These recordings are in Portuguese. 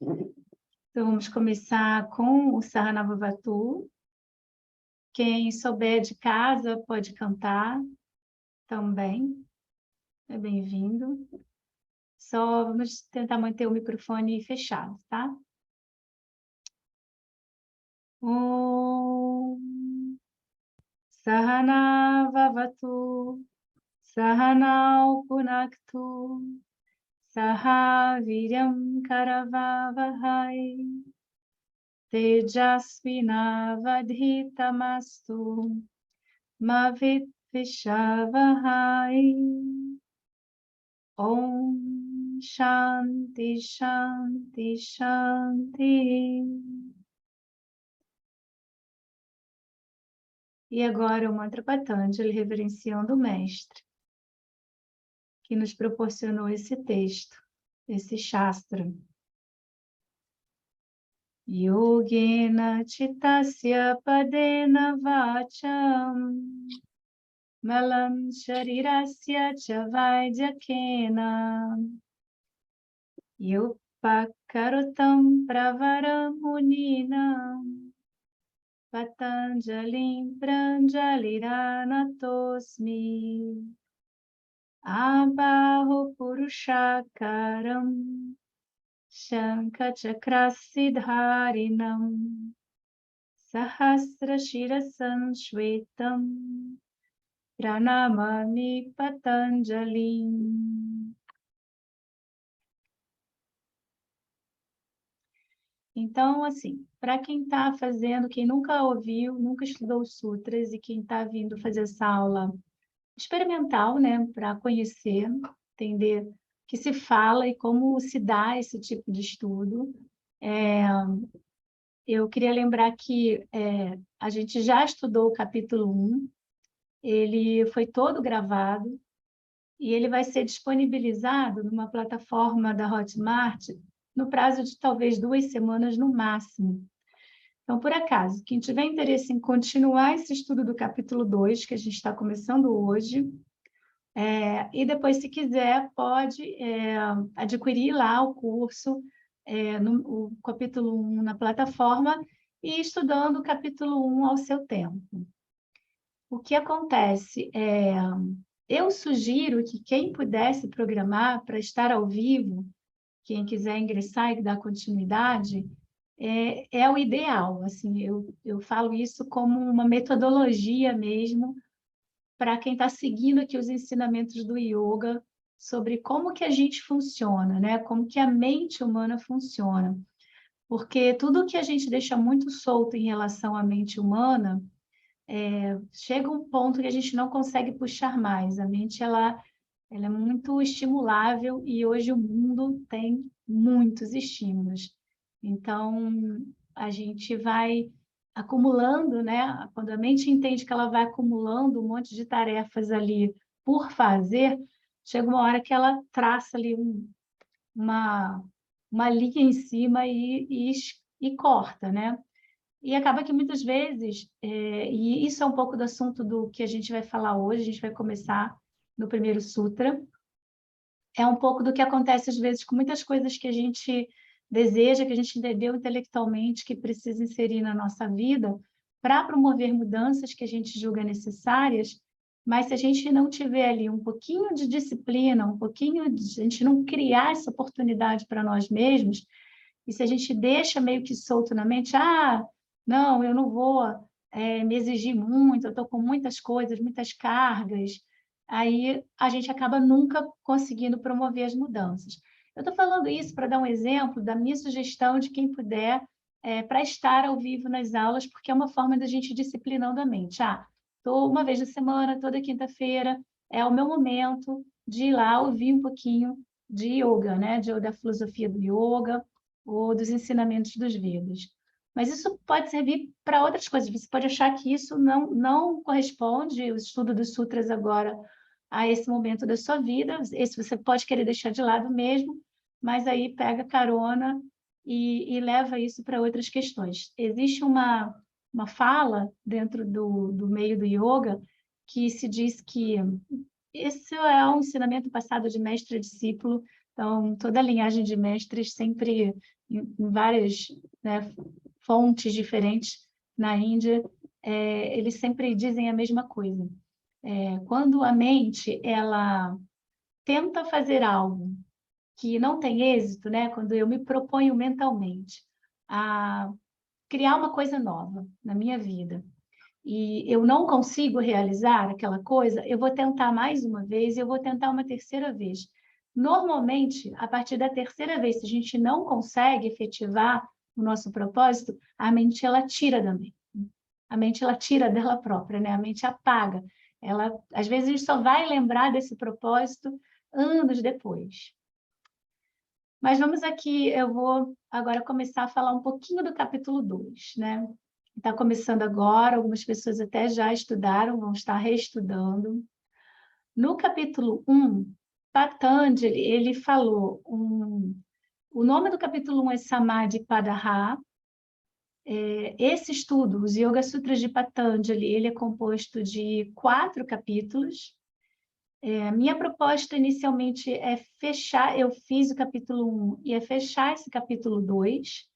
Então, vamos começar com o Sahanavavatu. Quem souber de casa pode cantar também. É bem-vindo. Só vamos tentar manter o microfone fechado, tá? Om Sahanavavatu Sahanau Punaktu Saha Viryam Karavavahai Tejasvinavadhitamastu Mavit Vishavahai. Om Shanti Shanti Shanti. E agora o mantra Patanjali, reverenciando o mestre, que nos proporcionou esse texto, esse Shastra. Yogena Chittasya Padena Vacham Malam Sharirasya Chavaidjakena Yupakarotam Pravaram Muninam Patanjalim Pranjaliranatosmi Abaho Purushakaram Shankachakrasidharinam Sahasrashirasan Shvetam Pranamami Patanjalim. Então, assim, para quem está fazendo, quem nunca ouviu, nunca estudou os sutras e quem está vindo fazer essa aula experimental, né, para conhecer, entender o que se fala e como se dá esse tipo de estudo, eu queria lembrar que a gente já estudou o capítulo 1, ele foi todo gravado e ele vai ser disponibilizado numa plataforma da Hotmart no prazo de talvez 2 semanas no máximo. Então, por acaso, quem tiver interesse em continuar esse estudo do capítulo 2, que a gente está começando hoje, e depois, se quiser, pode adquirir lá o curso, o capítulo 1 na plataforma, e ir estudando o capítulo 1 ao seu tempo. O que acontece? Eu sugiro que quem pudesse programar para estar ao vivo, quem quiser ingressar e dar continuidade, é o ideal. Assim, eu falo isso como uma metodologia mesmo para quem está seguindo aqui os ensinamentos do yoga sobre como que a gente funciona, né? Como que a mente humana funciona. Porque tudo que a gente deixa muito solto em relação à mente humana, chega um ponto que a gente não consegue puxar mais. A mente, ela é muito estimulável e hoje o mundo tem muitos estímulos. Então, a gente vai acumulando, né? Quando a mente entende que ela vai acumulando um monte de tarefas ali por fazer, chega uma hora que ela traça ali uma linha em cima e corta, né? E acaba que muitas vezes, e isso é um pouco do assunto do que a gente vai falar hoje, a gente vai começar no primeiro sutra, é um pouco do que acontece às vezes com muitas coisas que a gente deseja, que a gente entendeu intelectualmente que precisa inserir na nossa vida para promover mudanças que a gente julga necessárias, mas se a gente não tiver ali um pouquinho de disciplina, um pouquinho de a gente não criar essa oportunidade para nós mesmos, e se a gente deixa meio que solto na mente, não, eu não vou me exigir muito, eu estou com muitas coisas, muitas cargas, aí a gente acaba nunca conseguindo promover as mudanças. Eu estou falando isso para dar um exemplo da minha sugestão de quem puder para estar ao vivo nas aulas, porque é uma forma da gente ir disciplinando a mente. Estou uma vez na semana, toda quinta-feira, é o meu momento de ir lá ouvir um pouquinho de yoga, né? Da filosofia do yoga ou dos ensinamentos dos Vedas. Mas isso pode servir para outras coisas. Você pode achar que isso não corresponde, o estudo dos sutras agora, a esse momento da sua vida. Esse você pode querer deixar de lado mesmo, mas aí pega carona e leva isso para outras questões. Existe uma fala dentro do meio do yoga que se diz que esse é um ensinamento passado de mestre a discípulo, então toda a linhagem de mestres sempre em várias, né, fontes diferentes na Índia, eles sempre dizem a mesma coisa. Quando a mente ela tenta fazer algo que não tem êxito, né, quando eu me proponho mentalmente a criar uma coisa nova na minha vida, e eu não consigo realizar aquela coisa, eu vou tentar mais uma vez, eu vou tentar uma terceira vez. Normalmente, a partir da terceira vez, se a gente não consegue efetivar o nosso propósito, a mente ela tira da mente. A mente ela tira dela própria, né? A mente apaga. Ela, às vezes a gente só vai lembrar desse propósito anos depois. Mas vamos aqui, eu vou agora começar a falar um pouquinho do capítulo 2, né? Está começando agora, algumas pessoas até já estudaram, vão estar reestudando. No capítulo 1, Patanjali, ele falou, o nome do capítulo 1 é Samadhi Padaha. Esse estudo, os Yoga Sutras de Patanjali, ele é composto de 4 capítulos. Minha proposta inicialmente é fechar, eu fiz o capítulo 1 e é fechar esse capítulo 2.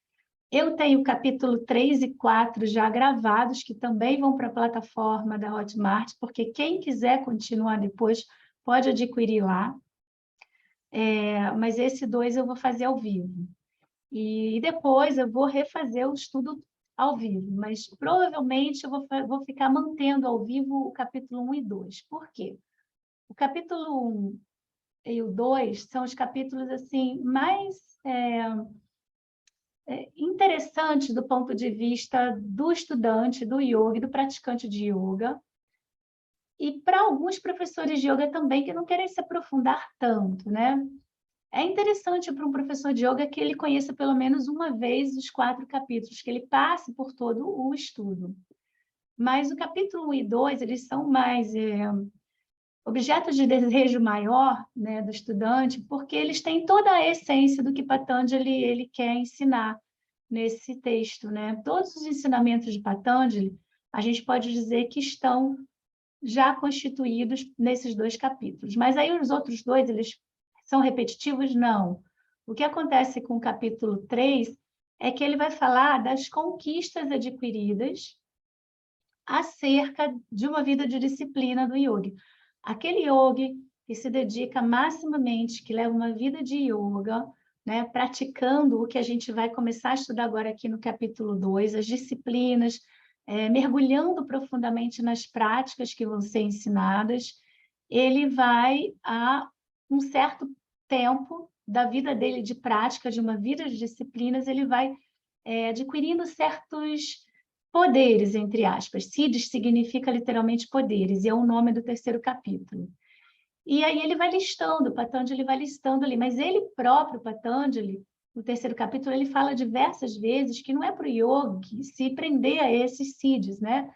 Eu tenho o capítulo 3 e 4 já gravados, que também vão para a plataforma da Hotmart, porque quem quiser continuar depois pode adquirir lá. Mas esse 2 eu vou fazer ao vivo. E depois eu vou refazer o estudo ao vivo, mas provavelmente eu vou ficar mantendo ao vivo o capítulo 1 e 2. Por quê? O capítulo 1 e o 2 são os capítulos assim mais interessantes do ponto de vista do estudante, do yoga, do praticante de yoga, e para alguns professores de yoga também que não querem se aprofundar tanto, né? É interessante para um professor de yoga que ele conheça pelo menos uma vez os 4 capítulos, que ele passe por todo o estudo. Mas o capítulo 1 e 2, eles são mais objetos de desejo maior, né, do estudante, porque eles têm toda a essência do que Patanjali ele quer ensinar nesse texto, né? Todos os ensinamentos de Patanjali, a gente pode dizer que estão já constituídos nesses 2 capítulos. Mas aí os outros 2, eles são repetitivos? Não. O que acontece com o capítulo 3 é que ele vai falar das conquistas adquiridas acerca de uma vida de disciplina do yogi. Aquele yogi que se dedica maximamente, que leva uma vida de yoga, né, praticando o que a gente vai começar a estudar agora aqui no capítulo 2, as disciplinas, mergulhando profundamente nas práticas que vão ser ensinadas, ele vai, a um certo tempo da vida dele de prática, de uma vida de disciplinas, ele vai adquirindo certos poderes, entre aspas. Siddhis significa literalmente poderes, e é o nome do 3º capítulo. E aí ele vai listando, Patanjali vai listando ali, mas ele próprio, Patanjali, no 3º capítulo, ele fala diversas vezes que não é para o yogi se prender a esses siddhis, né?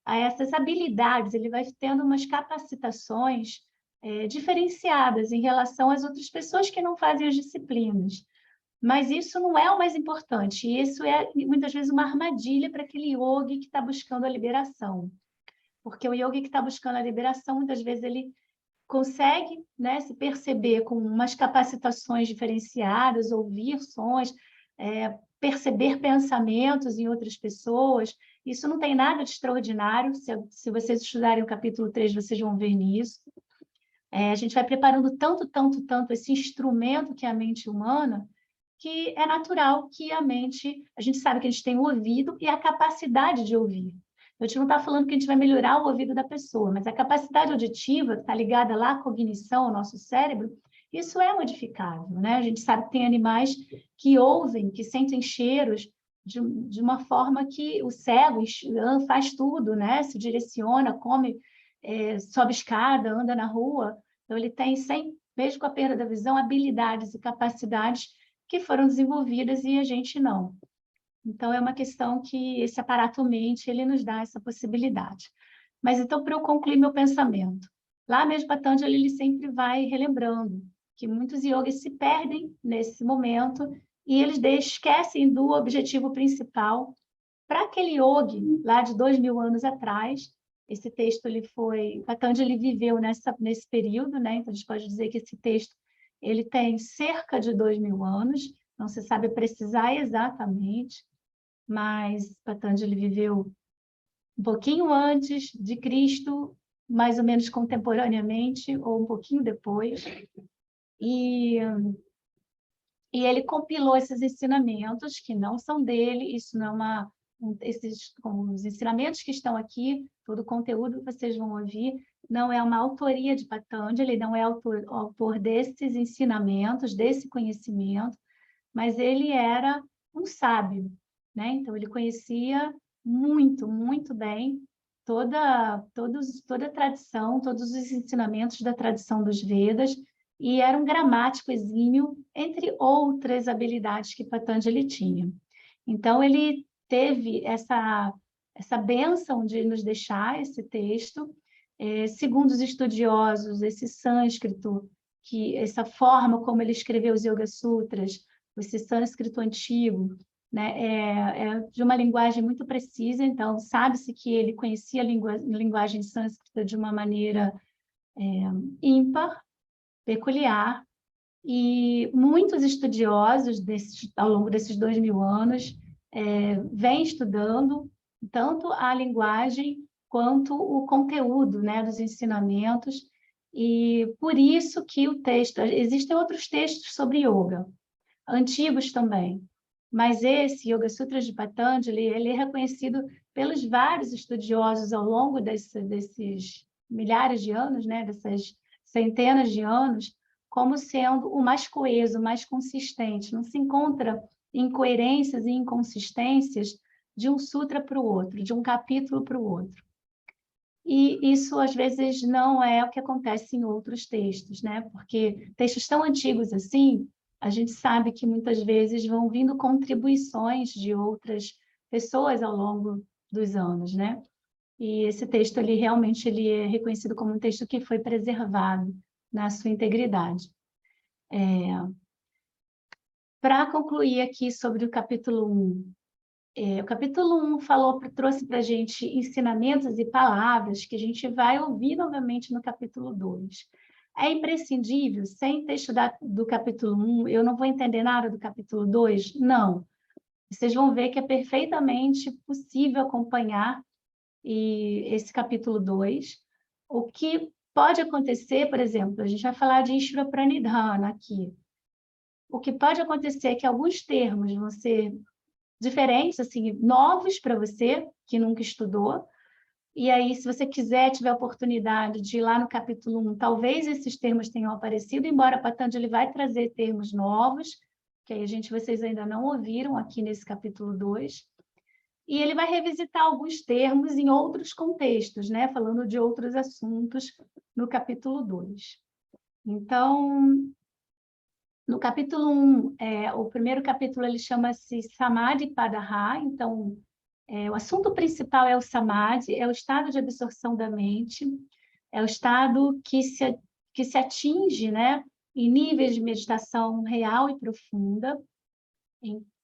A essas habilidades, ele vai tendo umas capacitações diferenciadas em relação às outras pessoas que não fazem as disciplinas. Mas isso não é o mais importante, isso é muitas vezes uma armadilha para aquele yogi que está buscando a liberação. Porque o yogi que está buscando a liberação, muitas vezes ele consegue, né, se perceber com umas capacitações diferenciadas, ouvir sons, perceber pensamentos em outras pessoas. Isso não tem nada de extraordinário, se vocês estudarem o capítulo 3, vocês vão ver nisso. A gente vai preparando tanto esse instrumento que é a mente humana, que é natural que a gente sabe que a gente tem o ouvido e a capacidade de ouvir. A gente não está falando que a gente vai melhorar o ouvido da pessoa, mas a capacidade auditiva está ligada lá à cognição, ao nosso cérebro, isso é modificável, né? A gente sabe que tem animais que ouvem, que sentem cheiros de uma forma que o cego faz tudo, né? Se direciona, come, sobe escada, anda na rua. Então, ele tem, mesmo com a perda da visão, habilidades e capacidades que foram desenvolvidas e a gente não. Então, é uma questão que esse aparato mente, ele nos dá essa possibilidade. Mas, então, para eu concluir meu pensamento, lá mesmo Patanjali, ele sempre vai relembrando que muitos yogis se perdem nesse momento e eles esquecem do objetivo principal. Para aquele yogi, lá de 2000 anos atrás, Esse texto, Patanjali viveu nesse período, né? Então, a gente pode dizer que esse texto ele tem cerca de 2.000 anos, não se sabe precisar exatamente, mas Patanjali viveu um pouquinho antes de Cristo, mais ou menos contemporaneamente, ou um pouquinho depois, e ele compilou esses ensinamentos que não são dele, isso não é os ensinamentos que estão aqui, todo o conteúdo que vocês vão ouvir, não é uma autoria de Patanjali, ele não é autor desses ensinamentos, desse conhecimento, mas ele era um sábio, né? Então, ele conhecia muito, muito bem toda a tradição, todos os ensinamentos da tradição dos Vedas, e era um gramático exímio, entre outras habilidades que Patanjali tinha. Então, ele teve essa bênção de nos deixar esse texto. Segundo os estudiosos, esse sânscrito, essa forma como ele escreveu os Yoga Sutras, esse sânscrito antigo, né, é de uma linguagem muito precisa, então sabe-se que ele conhecia a linguagem sânscrita de uma maneira ímpar, peculiar, e muitos estudiosos ao longo desses 2.000 anos vêm estudando tanto a linguagem quanto o conteúdo, né, dos ensinamentos, e por isso que o texto... Existem outros textos sobre yoga, antigos também, mas esse Yoga Sutras de Patanjali, ele é reconhecido pelos vários estudiosos ao longo desses milhares de anos, né, dessas centenas de anos, como sendo o mais coeso, o mais consistente. Não se encontra incoerências e inconsistências de um sutra para o outro, de um capítulo para o outro. E isso, às vezes, não é o que acontece em outros textos, né? Porque textos tão antigos assim, a gente sabe que muitas vezes vão vindo contribuições de outras pessoas ao longo dos anos, né? E esse texto, realmente ele é reconhecido como um texto que foi preservado na sua integridade. Para concluir aqui sobre o capítulo 1, o capítulo 1 trouxe para a gente ensinamentos e palavras que a gente vai ouvir novamente no capítulo 2. É imprescindível, sem ter estudado do capítulo 1, eu não vou entender nada do capítulo 2? Não. Vocês vão ver que é perfeitamente possível acompanhar esse capítulo 2. O que pode acontecer, por exemplo, a gente vai falar de Ishvara Pranidhana aqui. O que pode acontecer é que alguns termos vão ser diferentes, assim, novos para você, que nunca estudou. E aí, se você tiver a oportunidade de ir lá no capítulo 1, talvez esses termos tenham aparecido, embora Patanjali vai trazer termos novos, que aí vocês ainda não ouviram aqui nesse capítulo 2. E ele vai revisitar alguns termos em outros contextos, né? Falando de outros assuntos no capítulo 2. Então, no capítulo 1, o primeiro capítulo ele chama-se Samadhi Padaha, então o assunto principal é o Samadhi, é o estado de absorção da mente, é o estado que se atinge, né, em níveis de meditação real e profunda,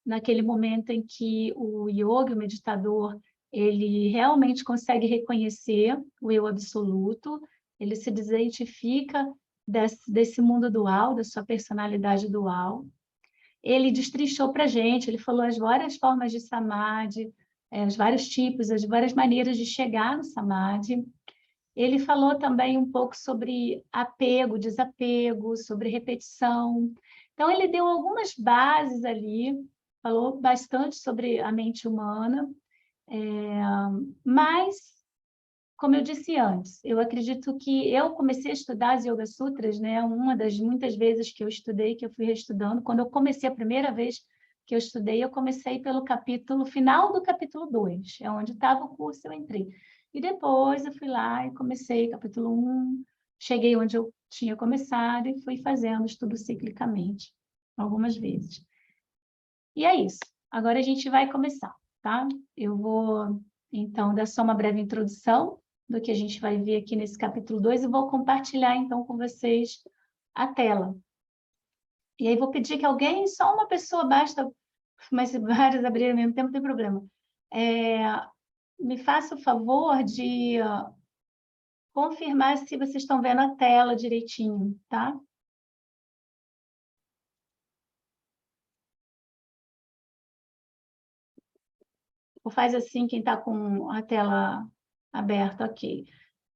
naquele momento em que o yogi, o meditador, ele realmente consegue reconhecer o eu absoluto, ele se desidentifica desse mundo dual, da sua personalidade dual. Ele destrinchou para a gente, ele falou as várias formas de samadhi, os vários tipos, as várias maneiras de chegar no samadhi. Ele falou também um pouco sobre apego, desapego, sobre repetição. Então, ele deu algumas bases ali, falou bastante sobre a mente humana, mas, como eu disse antes, eu acredito que eu comecei a estudar as Yoga Sutras, né? Uma das muitas vezes que eu estudei, que eu fui reestudando, quando eu comecei a primeira vez que eu estudei, eu comecei pelo final do capítulo 2, é onde estava o curso, eu entrei. E depois eu fui lá e comecei capítulo 1, cheguei onde eu tinha começado e fui fazendo estudo ciclicamente, algumas vezes. E é isso. Agora a gente vai começar, tá? Eu vou, então, dar só uma breve introdução do que a gente vai ver aqui nesse capítulo 2 e vou compartilhar, então, com vocês a tela. E aí vou pedir que alguém, só uma pessoa basta, mas se vários abrirem ao mesmo tempo, não tem problema. me faça o favor de confirmar se vocês estão vendo a tela direitinho, tá? Ou faz assim quem está com a tela aberta, ok.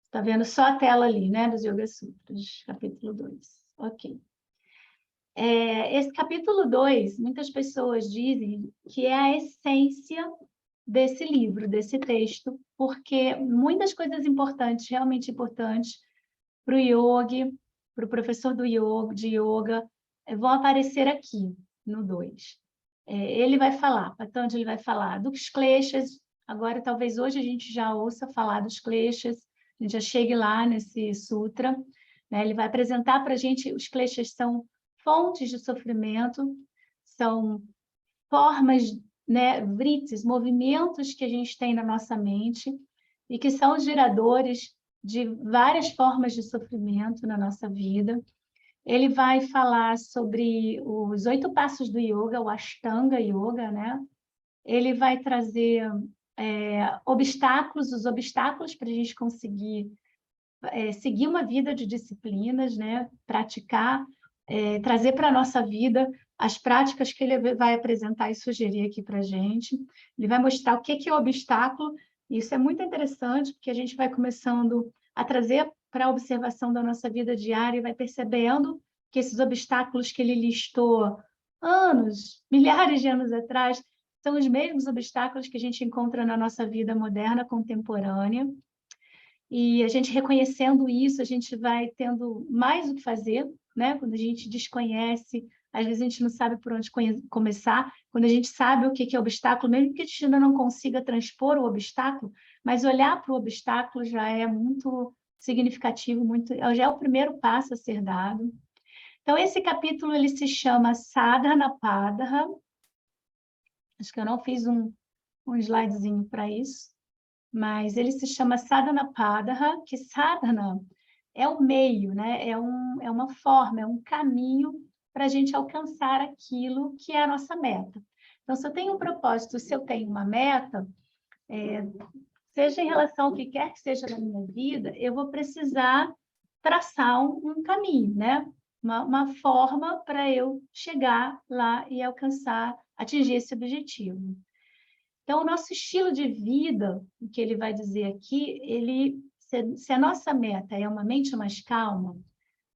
Está vendo só a tela ali, né, dos Yoga Sutras, capítulo 2. Ok. Esse capítulo 2, muitas pessoas dizem que é a essência desse livro, desse texto, porque muitas coisas importantes, realmente importantes, para o yogi, para o professor de yoga, vão aparecer aqui, no 2. Ele vai falar, Patanjali vai falar dos kleshas, agora talvez hoje a gente já ouça falar dos kleshas, a gente já chegue lá nesse sutra, né? Ele vai apresentar para a gente, os kleshas são fontes de sofrimento, são formas, né, vrittis, movimentos que a gente tem na nossa mente e que são geradores de várias formas de sofrimento na nossa vida. Ele vai falar sobre os 8 passos do yoga, o Ashtanga Yoga, né? Ele vai trazer os obstáculos para a gente conseguir seguir uma vida de disciplinas, né? Praticar, trazer para a nossa vida as práticas que ele vai apresentar e sugerir aqui para a gente. Ele vai mostrar o que é o obstáculo, e isso é muito interessante, porque a gente vai começando a trazer para a observação da nossa vida diária e vai percebendo que esses obstáculos que ele listou anos, milhares de anos atrás, são os mesmos obstáculos que a gente encontra na nossa vida moderna, contemporânea. E a gente reconhecendo isso, a gente vai tendo mais o que fazer, né? Quando a gente desconhece, às vezes a gente não sabe por onde começar. Quando a gente sabe o que é obstáculo, mesmo que a gente ainda não consiga transpor o obstáculo, mas olhar para o obstáculo já é muito significativo, já é o primeiro passo a ser dado. Então, esse capítulo ele se chama Sadhanapada. Acho que eu não fiz um slidezinho para isso, mas ele se chama Sadhanapada, que sadhana é o meio, né? É uma forma, é um caminho para a gente alcançar aquilo que é a nossa meta. Então, se eu tenho um propósito, se eu tenho uma meta, seja em relação ao que quer que seja na minha vida, eu vou precisar traçar um caminho, né? Uma forma para eu chegar lá e alcançar, atingir esse objetivo. Então, o nosso estilo de vida, o que ele vai dizer aqui, se a nossa meta é uma mente mais calma,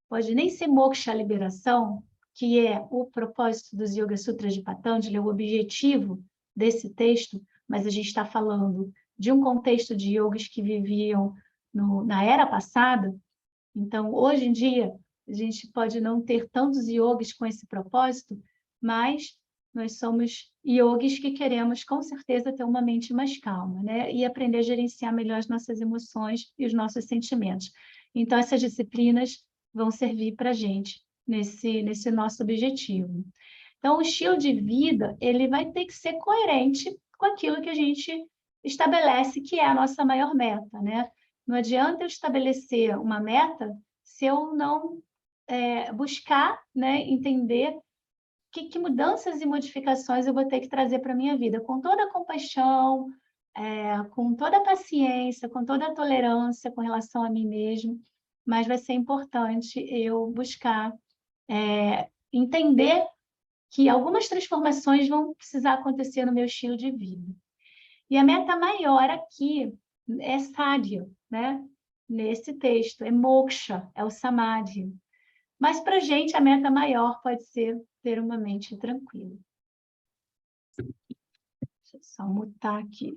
pode nem ser moksha, a liberação, que é o propósito dos Yoga Sutras de Patanjali, o objetivo desse texto, mas a gente está falando de um contexto de yogis que viviam na era passada. Então, hoje em dia, a gente pode não ter tantos yogis com esse propósito, mas nós somos yogis que queremos, com certeza, ter uma mente mais calma, né? E aprender a gerenciar melhor as nossas emoções e os nossos sentimentos. Então, essas disciplinas vão servir para a gente nesse nosso objetivo. Então, o estilo de vida, ele vai ter que ser coerente com aquilo que a gente estabelece que é a nossa maior meta, né? Não adianta eu estabelecer uma meta se eu não buscar, né, entender que mudanças e modificações eu vou ter que trazer para a minha vida, com toda a compaixão, com toda a paciência, com toda a tolerância com relação a mim mesmo, mas vai ser importante eu buscar entender que algumas transformações vão precisar acontecer no meu estilo de vida. E a meta maior aqui é sadhya, né? Nesse texto, é moksha, é o samadhi. Mas para a gente a meta maior pode ser ter uma mente tranquila. Deixa eu só mutar aqui.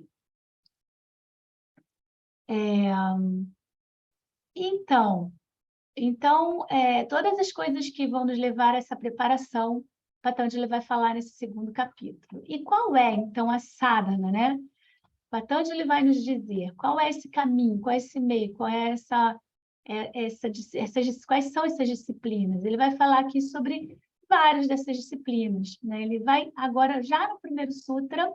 Então, todas as coisas que vão nos levar a essa preparação, Patanjali vai falar nesse segundo capítulo. E qual é, então, a sadhana, né? Patanjali vai nos dizer qual é esse caminho, qual é esse meio, qual é quais são essas disciplinas. Ele vai falar aqui sobre várias dessas disciplinas, né? Ele vai agora, já no primeiro sutra,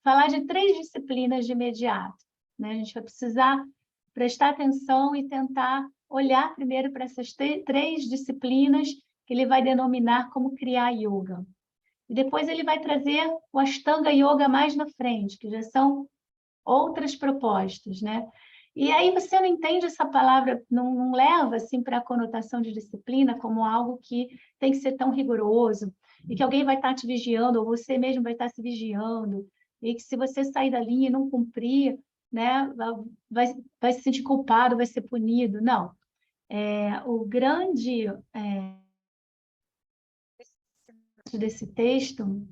falar de 3 disciplinas de imediato, né? A gente vai precisar prestar atenção e tentar olhar primeiro para essas 3 disciplinas que ele vai denominar como Kriya Yoga. E depois ele vai trazer o Ashtanga Yoga mais na frente, que já são outras propostas, né? E aí você não entende essa palavra, não leva assim para a conotação de disciplina como algo que tem que ser tão rigoroso, e que alguém vai estar te vigiando, ou você mesmo vai estar se vigiando, e que se você sair da linha e não cumprir, né, vai se sentir culpado, vai ser punido. Não. O grande desse texto...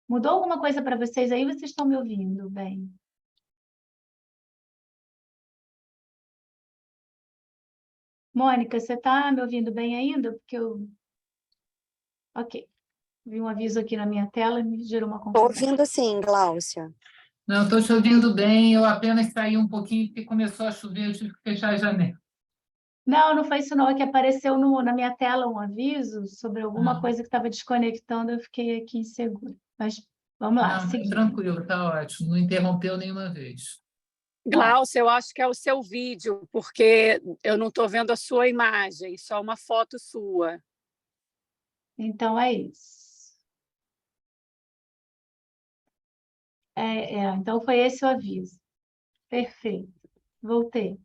Mudou alguma coisa para vocês aí? Vocês estão me ouvindo bem? Mônica, você está me ouvindo bem ainda? Porque eu... Ok. Vi um aviso aqui na minha tela e me gerou uma Estou confusão. ouvindo sim, Gláucia. Não, estou te ouvindo bem, eu apenas saí um pouquinho porque começou a chover, eu tive que fechar a janela. Não foi isso não, é que apareceu na minha tela um aviso sobre alguma Ah, coisa que estava desconectando, eu fiquei aqui insegura. Mas vamos lá, não, seguir. tranquilo, está ótimo, não interrompeu nenhuma vez. Glaucia, eu acho que é o seu vídeo, porque eu não estou vendo a sua imagem, só uma foto sua. Então é isso. Então foi esse o aviso. Perfeito. Voltei.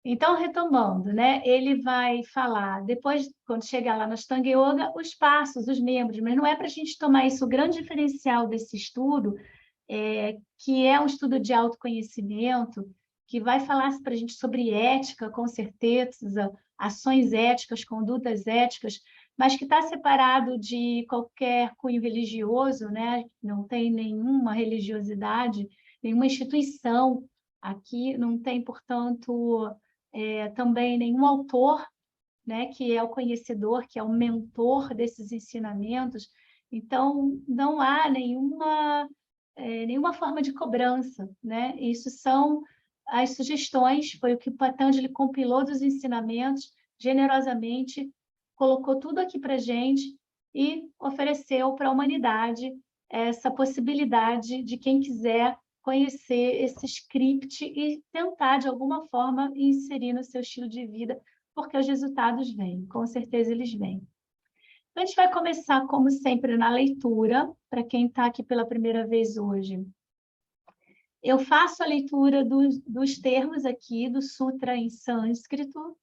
Então, retomando, né? Ele vai falar, depois, quando chegar lá no Ashtanga Yoga, os passos, os membros, mas não é para a gente tomar isso. O grande diferencial desse estudo, que é um estudo de autoconhecimento, que vai falar para a gente sobre ética, com certeza, ações éticas, condutas éticas, mas que está separado de qualquer cunho religioso, né? Não tem nenhuma religiosidade, nenhuma instituição aqui, não tem, portanto, também nenhum autor, né, que é o conhecedor, que é o mentor desses ensinamentos. Então, não há nenhuma forma de cobrança, né? Isso são as sugestões, foi o que o Patanjali compilou dos ensinamentos, generosamente colocou tudo aqui para a gente e ofereceu para a humanidade essa possibilidade de quem quiser conhecer esse script e tentar, de alguma forma, inserir no seu estilo de vida, porque os resultados vêm, com certeza eles vêm. Então, a gente vai começar, como sempre, na leitura, para quem está aqui pela primeira vez hoje. Eu faço a leitura dos termos aqui, do sutra em sânscrito.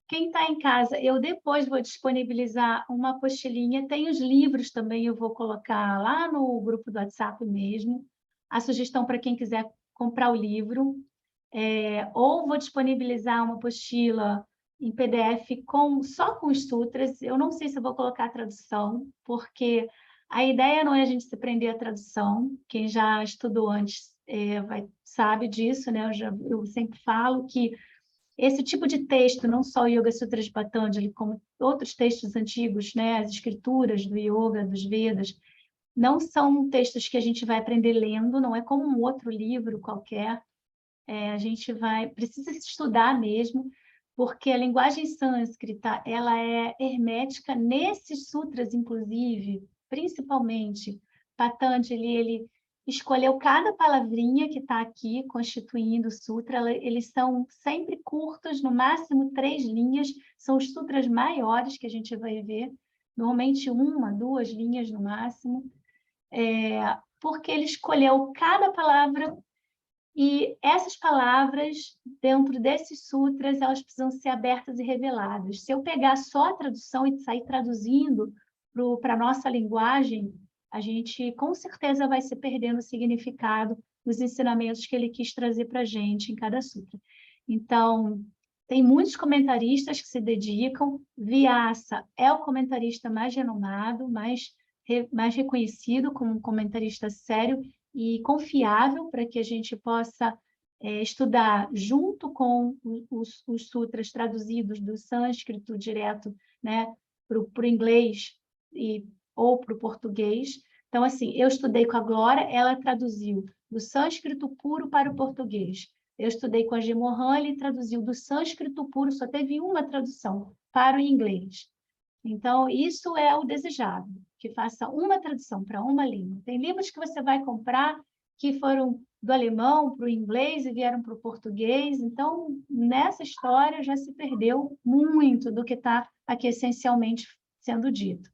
Quem está em casa, eu depois vou disponibilizar uma apostilinha, tem os livros também, eu vou colocar lá no grupo do WhatsApp mesmo, a sugestão para quem quiser comprar o livro, ou vou disponibilizar uma apostila em PDF só com os sutras. Eu não sei se eu vou colocar a tradução, porque a ideia não é a gente se prender à tradução, quem já estudou antes sabe disso, né? Eu sempre falo que esse tipo de texto, não só o Yoga Sutra de Patanjali, como outros textos antigos, né, as escrituras do Yoga, dos Vedas, não são textos que a gente vai aprender lendo, não é como um outro livro qualquer. A gente precisa estudar mesmo, porque a linguagem sânscrita ela é hermética nesses sutras, inclusive, principalmente. Patanjali, ele escolheu cada palavrinha que está aqui constituindo o sutra. Eles são sempre curtos, no máximo 3 linhas, são os sutras maiores que a gente vai ver, normalmente 1, 2 linhas no máximo, porque ele escolheu cada palavra. E essas palavras, dentro desses sutras, elas precisam ser abertas e reveladas. Se eu pegar só a tradução e sair traduzindo para a nossa linguagem, a gente com certeza vai se perdendo o significado dos ensinamentos que ele quis trazer para a gente em cada sutra. Então, tem muitos comentaristas que se dedicam. Vyasa é o comentarista mais renomado, mais reconhecido como um comentarista sério e confiável para que a gente possa estudar junto com os sutras traduzidos do sânscrito direto, né, para o inglês ou para o português. Então, assim, eu estudei com a Glória, ela traduziu do sânscrito puro para o português. Eu estudei com a G. Mohan, ele traduziu do sânscrito puro, só teve uma tradução, para o inglês. Então, isso é o desejável, que faça uma tradução para uma língua. Tem livros que você vai comprar que foram do alemão para o inglês e vieram para o português. Então, nessa história já se perdeu muito do que está aqui essencialmente sendo dito.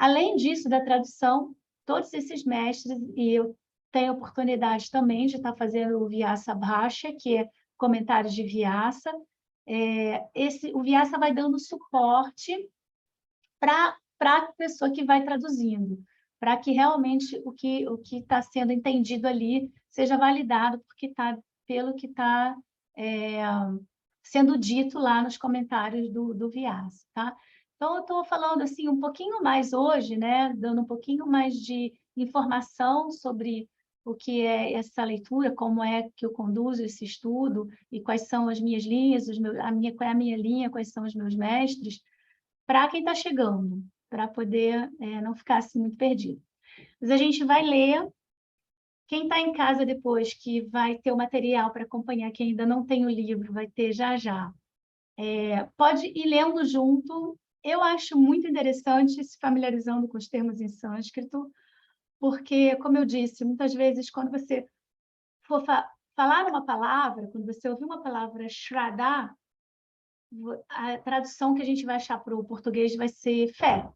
Além disso, da tradução, todos esses mestres, e eu tenho a oportunidade também de estar fazendo o Vyasa Bhashya, que é comentários de Vyasa. O Vyasa vai dando suporte para a pessoa que vai traduzindo, para que realmente o que está sendo entendido ali seja validado pelo que está sendo dito lá nos comentários do Vyasa, tá? Então, eu estou falando assim um pouquinho mais hoje, né? Dando um pouquinho mais de informação sobre o que é essa leitura, como é que eu conduzo esse estudo e quais são as minhas linhas, qual é a minha linha, quais são os meus mestres, para quem está chegando, para poder não ficar assim muito perdido. Mas a gente vai ler. Quem está em casa depois, que vai ter o material para acompanhar, quem ainda não tem o livro, vai ter já já. Pode ir lendo junto. Eu acho muito interessante se familiarizando com os termos em sânscrito, porque, como eu disse, muitas vezes, quando você for falar uma palavra, quando você ouvir uma palavra shraddha, a tradução que a gente vai achar para o português vai ser fé.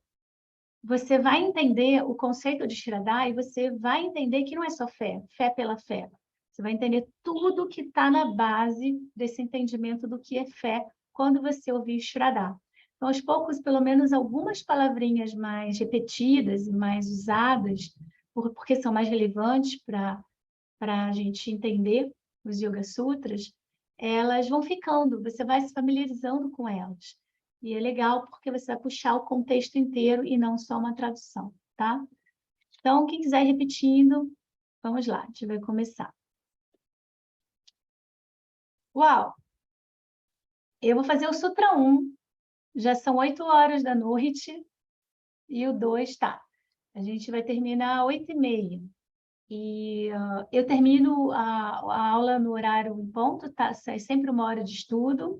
Você vai entender o conceito de shraddha e você vai entender que não é só fé, fé pela fé. Você vai entender tudo que está na base desse entendimento do que é fé quando você ouvir shraddha. Então, aos poucos, pelo menos algumas palavrinhas mais repetidas e mais usadas, porque são mais relevantes para a gente entender os Yoga Sutras, elas vão ficando, você vai se familiarizando com elas. E é legal porque você vai puxar o contexto inteiro e não só uma tradução, tá? Então, quem quiser ir repetindo, vamos lá, a gente vai começar. Uau! Eu vou fazer o Sutra 1, já são 8 horas da noite, e o 2, tá. A gente vai terminar às 8h30. E eu termino a aula no horário em ponto, tá? É sempre 1 hora de estudo.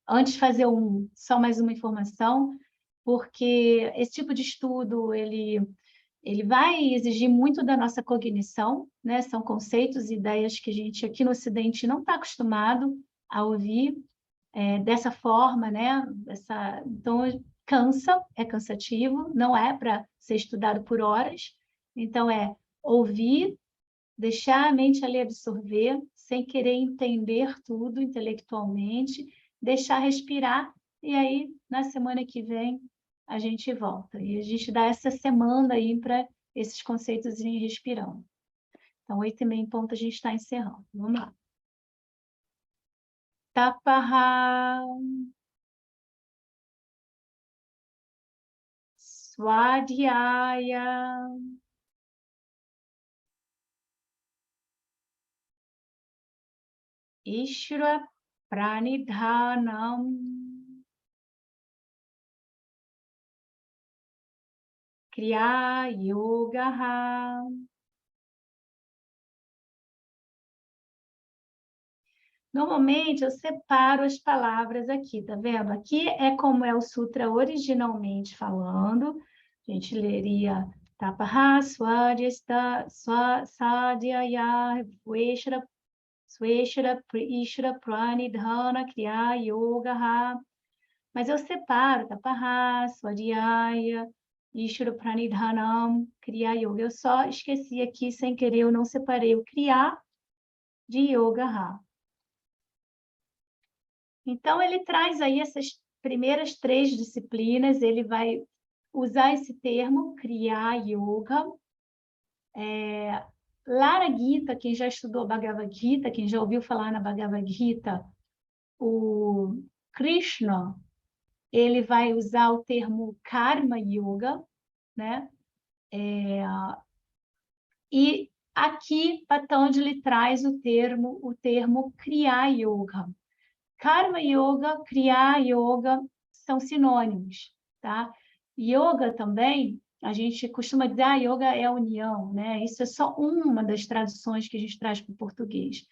Antes de fazer só mais uma informação, porque esse tipo de estudo, ele vai exigir muito da nossa cognição, né? São conceitos e ideias que a gente aqui no Ocidente não está acostumado a ouvir dessa forma, né? Então, cansa, é cansativo, não é para ser estudado por horas. Então, ouvir, deixar a mente ali absorver, sem querer entender tudo intelectualmente, deixar respirar, e aí, na semana que vem, a gente volta. E a gente dá essa semana aí para esses conceitos irem respirando. Então, 8h30 em ponto, a gente está encerrando. Vamos lá. Tapaha Swadhyaya Ishvara Pranidhanam Kriya Yogaha. Normalmente, eu separo as palavras aqui, tá vendo? Aqui é como é o sutra originalmente falando. A gente leria Tapaha Swadhyaya Sweshara Ishvara Pranidhana Kriya Yogaha. Mas eu separo Tapaha Swadhyaya Ishvara Pranidhanam Kriya Yoga. Eu só esqueci aqui, sem querer, eu não separei o Kriya de Yogaha. Então, ele traz aí essas primeiras 3 disciplinas, ele vai usar esse termo, Kriya Yoga. Lara Gita, quem já estudou Bhagavad Gita, quem já ouviu falar na Bhagavad Gita, o Krishna, ele vai usar o termo Karma Yoga, né? E aqui, Patanjali traz o termo Kriya Yoga. Karma Yoga, Kriya Yoga são sinônimos, tá? Yoga também, a gente costuma dizer, yoga é a união, né? Isso é só uma das traduções que a gente traz para o português.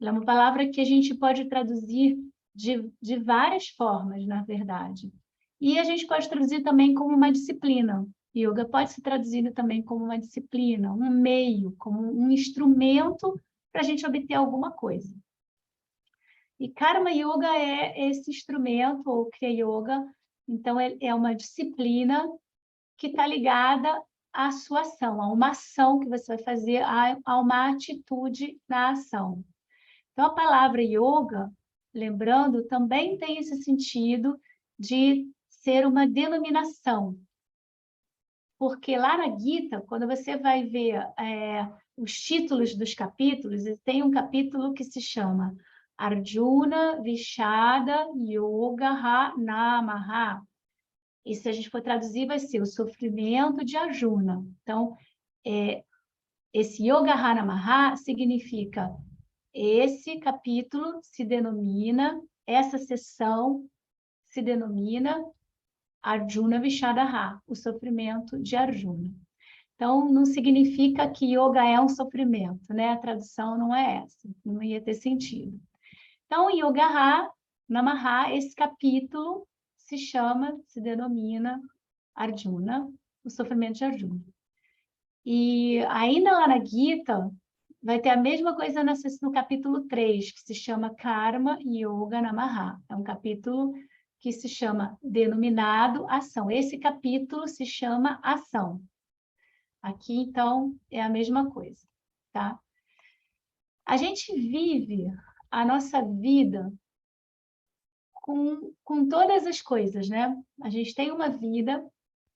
Ela é uma palavra que a gente pode traduzir de várias formas, na verdade. E a gente pode traduzir também como uma disciplina. Yoga pode ser traduzido também como uma disciplina, um meio, como um instrumento para a gente obter alguma coisa. E Karma Yoga é esse instrumento, ou Kriya Yoga. Então, é uma disciplina que está ligada à sua ação, a uma ação que você vai fazer, a uma atitude na ação. Então, a palavra yoga, lembrando, também tem esse sentido de ser uma denominação. Porque lá na Gita, quando você vai ver os títulos dos capítulos, tem um capítulo que se chama Arjuna Vishada Yoga Namaha. E se a gente for traduzir, vai ser o sofrimento de Arjuna. Então, esse Yoga Namaha significa esse capítulo se denomina, essa sessão se denomina Arjuna Vishadaha, o sofrimento de Arjuna. Então, não significa que yoga é um sofrimento, né? A tradução não é essa, não ia ter sentido. Então, Yoga Namaha, esse capítulo se denomina Arjuna, o sofrimento de Arjuna. E ainda lá na Gita, vai ter a mesma coisa no capítulo 3, que se chama Karma Yoga Namaha. É um capítulo que se chama denominado ação. Esse capítulo se chama ação. Aqui, então, é a mesma coisa, tá? A gente vive a nossa vida com todas as coisas, né? A gente tem uma vida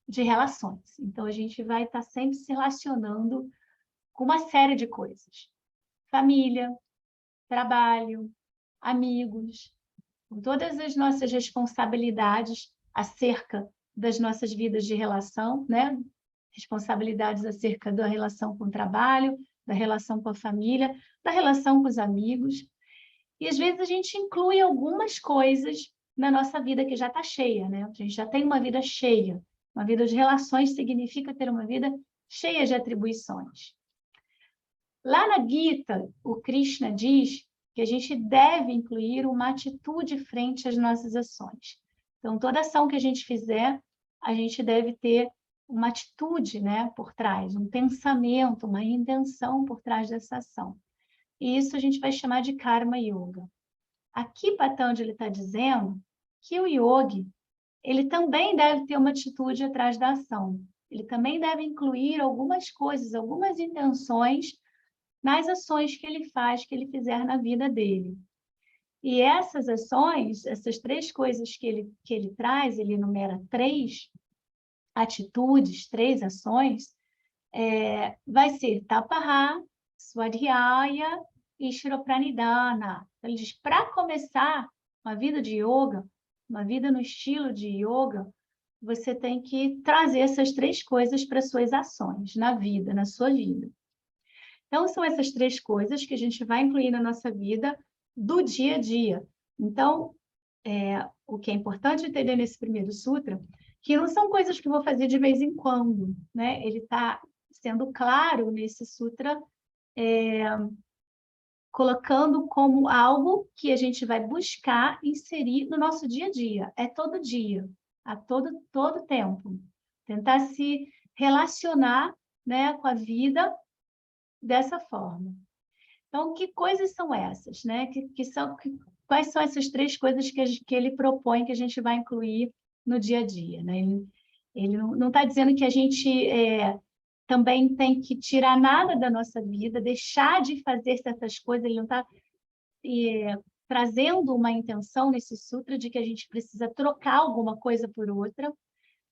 de relações. Então, a gente vai estar sempre se relacionando com uma série de coisas. Família, trabalho, amigos, com todas as nossas responsabilidades acerca das nossas vidas de relação, né? Responsabilidades acerca da relação com o trabalho, da relação com a família, da relação com os amigos. E, às vezes, a gente inclui algumas coisas na nossa vida que já está cheia, né? A gente já tem uma vida cheia. Uma vida de relações significa ter uma vida cheia de atribuições. Lá na Gita, o Krishna diz que a gente deve incluir uma atitude frente às nossas ações. Então, toda ação que a gente fizer, a gente deve ter uma atitude, né, por trás, um pensamento, uma intenção por trás dessa ação. E isso a gente vai chamar de Karma Yoga. Aqui, Patanjali está dizendo que o yogi, ele também deve ter uma atitude atrás da ação. Ele também deve incluir algumas coisas, algumas intenções nas ações que ele faz, que ele fizer na vida dele. E essas ações, essas 3 coisas que ele traz, ele enumera 3 atitudes, 3 ações, vai ser Tapaha, Swadhyaya e Shilopranidhana. Ele diz, para começar uma vida de yoga, uma vida no estilo de yoga, você tem que trazer essas 3 coisas para suas ações na vida, na sua vida. Então, são essas 3 coisas que a gente vai incluir na nossa vida do dia a dia. Então, o que é importante entender nesse primeiro sutra, que não são coisas que eu vou fazer de vez em quando, né? Ele está sendo claro nesse sutra, colocando como algo que a gente vai buscar inserir no nosso dia a dia. É todo dia, a todo tempo. Tentar se relacionar, né, com a vida dessa forma. Então, que coisas são essas, né? Quais são essas 3 coisas que ele propõe que a gente vai incluir no dia a dia, né? Ele não está dizendo que a gente também tem que tirar nada da nossa vida, deixar de fazer certas coisas, ele não está trazendo uma intenção nesse sutra de que a gente precisa trocar alguma coisa por outra,